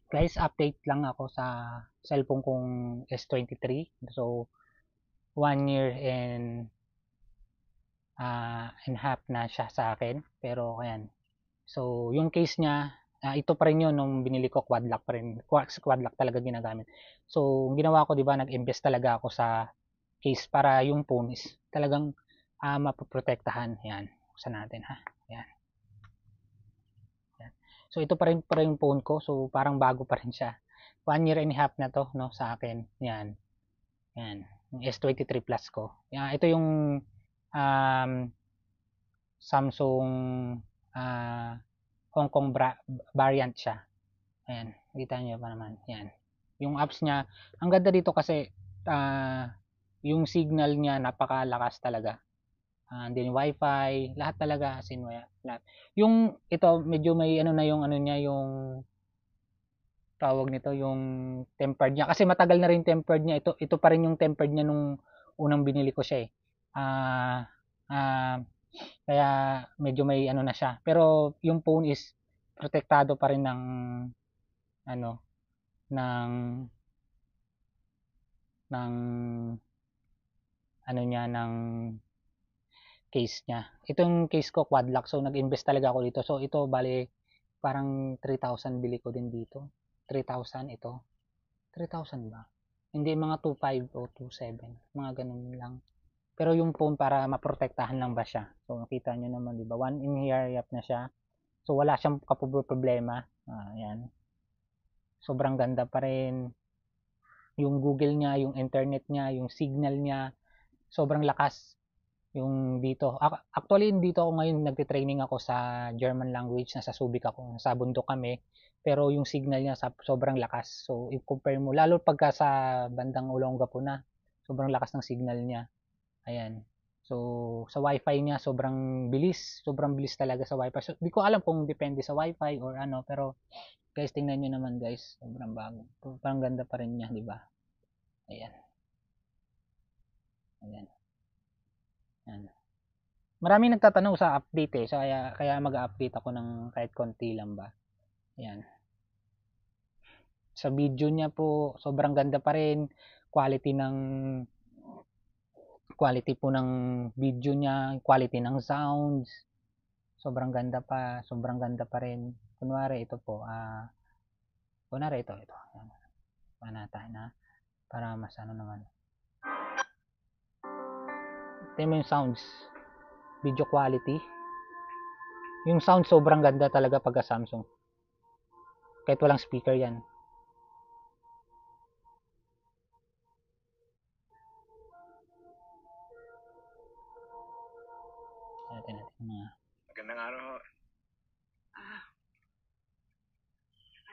Guys, update lang ako sa cellphone kong S23. So, 1 year and half na siya sa akin. Pero, ayan. So, yung case niya, ito pa rin yun nung binili ko, quad lock pa rin. Quad lock talaga ginagamit. So, ang ginawa ko, di ba, nag-invest talaga ako sa case para yung phone is talagang mapoprotektahan. Yan. Buksan natin, ha. Yan. Yan. So, ito pa rin yung phone ko. So, parang bago pa rin siya. 1 year and a half na to, no, sa akin. Yan. Yan. Yung S23 Plus ko. Yan. Ito yung um, Samsung uh, Hong Kong variant siya. Ayan. Kita nyo pa naman. Yan. Yung apps niya, ang ganda dito kasi yung signal niya napakalakas talaga. Then wifi, lahat talaga as in lahat. Yung ito medyo may ano na yung ano niya yung tawag nito yung tempered niya kasi matagal na rin tempered niya. Ito pa rin yung tempered niya nung unang binili ko siya eh. Ah ah kaya medyo may ano na siya. Pero yung phone is protektado pa rin ng ano ng ng ano niya ng case niya. Itong case ko quad lock so nag-invest talaga ako dito. So ito bale parang 3,000 bili ko din dito. 3,000 ito. 3,000 ba? Hindi mga 2,500 o 2,700. Mga ganun lang. Pero yung phone para maprotektahan lang ba siya. So nakita nyo naman 'di ba? One in here yap na siya. So wala siyang problema. Yan. Sobrang ganda pa rin. Yung Google niya, yung internet niya, yung signal niya, sobrang lakas. Yung dito. Actually, dito ako ngayon nagte-training ako sa German language. Nasa Subic ako. Nasa bundok kami. Pero yung signal niya sobrang lakas. So, i-compare mo. Lalo pagka sa bandang Olongapo na. Sobrang lakas ng signal niya. Ayan. So, sa wifi niya, sobrang bilis. Sobrang bilis talaga sa wifi. So, di ko alam kung depende sa wifi or ano. Pero, guys, tingnan nyo naman guys. Sobrang bago. Parang ganda pa rin niya, di ba? Ayan. Ayan. Ayan. Maraming nagtatanong sa update eh. So, kaya mag-update ako ng kahit konti lang ba. Ayan. Sa video niya po, sobrang ganda pa rin. Quality po ng video niya, quality ng sounds. Sobrang ganda pa, sobrang ganda pa rin. Kunwari ito. Ayan. Panata na para mas ano naman. Tingnan mo yung sounds, video quality. Yung sound sobrang ganda talaga pagka Samsung. Kahit walang speaker yan. Natin mga Magandang araw.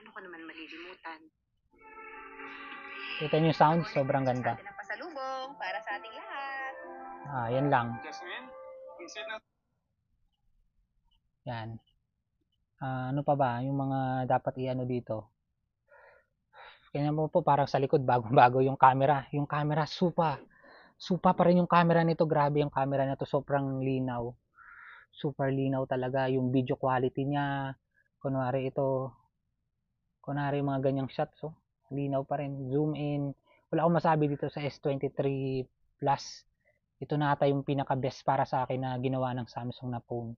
Ano ko naman malilimutan? Kita niyo yung sound, sobrang ganda. Atin ang pasalubong para sa ating lahat. Yan lang. Yan. Ano pa ba? Yung mga dapat i-ano dito. Kaya mo po parang sa likod bagong-bago yung camera. Yung camera supa pa rin yung camera nito. Grabe yung camera nito, sobrang linaw. Super linaw talaga yung video quality niya. Kunwari kunwari mga ganyang shots, oh. Linaw pa rin. Zoom in. Wala akong masabi dito sa S23 Plus. Ito na ata yung pinaka best para sa akin na ginawa ng Samsung na phone.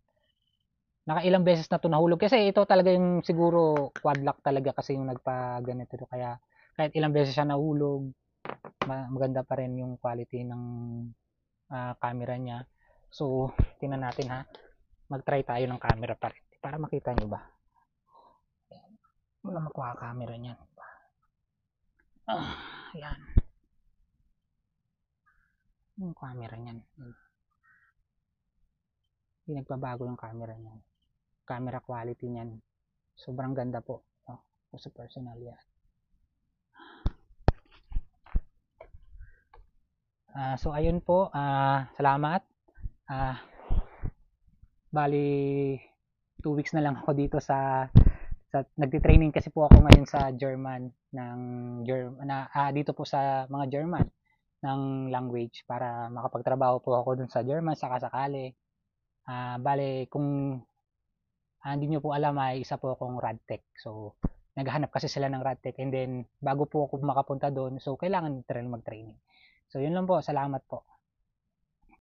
Nakailang beses na to nahulog kasi ito talaga yung siguro quad lock talaga kasi yung nagpa-ganito kaya kahit ilang beses siya nahulog maganda pa rin yung quality ng camera niya. So tingnan natin ha, mag-try tayo ng camera pa rin para makita nyo ba. Wala makuha camera niyan. Yan yung camera niyan, hindi nagbabago yung camera niyan. Camera quality niyan sobrang ganda po, sa personal yan. So ayun po, salamat. Bali 2 weeks na lang ako dito sa nagti-training kasi po ako ngayon sa German ng dito po sa mga German ng language para makapagtrabaho po ako dun sa German saka sakali. Bale kung hindi nyo po alam ay isa po akong Radtech. So naghahanap kasi sila ng rad tech, and then bago po ako makapunta doon, so kailangan mag-training. So yun lang po, salamat po.